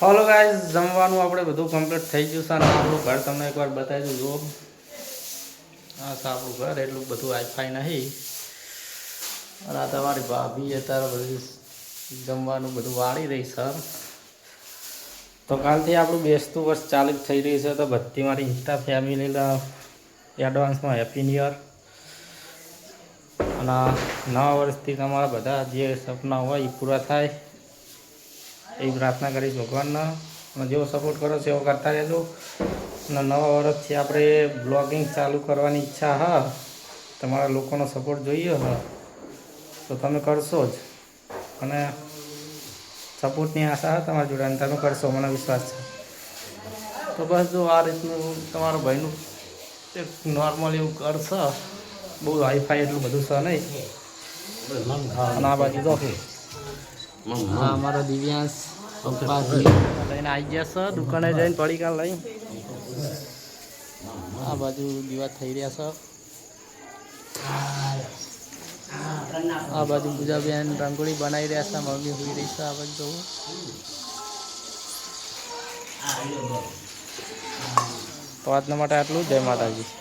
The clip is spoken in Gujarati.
હલો ગાઈસ, જમવાનું આપણે બધું કમ્પ્લીટ થઈ ગયું છે અને આપણું ઘર તમને એકવાર બતાવી દઉં. જુઓ, આ છે આપણું ઘર. એટલું બધું વાઈફાઈ નહીં. અને આ તમારી ભાભી અત્યારે બધું જમવાનું બધું વાળી રહી છે. તો કાલથી આપણું બેસતું વર્ષ ચાલુ થઈ રહ્યું છે. તો બધી મારી ઇન્સ્ટા ફેમિલીના એડવાન્સમાં હેપી ન્યૂ યર. અને નવા વર્ષથી તમારા બધા જે સપના હોય એ પૂરા થાય એ પ્રાર્થના કરીશ ભગવાનના. અને જેવો સપોર્ટ કરો છો એવો કરતા રહેજો. અને નવા વર્ષથી આપણે બ્લોગિંગ ચાલુ કરવાની ઈચ્છા હા. તમારા લોકોનો સપોર્ટ જોઈએ હા તો તમે કરશો જ. અને સપોર્ટની આશા હા તમારા જોડે, અને તમે કરશો મને વિશ્વાસ છે. તો બસ જો આ રીતનું તમારા ભાઈનું એક નોર્મલ એવું કરશે. બહુ વાઈફાઈ એટલું બધું છે નહીં. અને આ બાજુ તો હા અમારો દિવ્યાંશ પપ્પા લઈને આવી ગયા છે. દુકાને જઈને પડીકા લઈને આ બાજુ દીવા થઈ રહ્યા છે. આ બાજુ પૂજાબેન રંગોળી બનાવી રહ્યા છે. મમ્મી હોઈ રહી છે. આ બાજુ તો આજના માટે આટલું. જય માતાજી.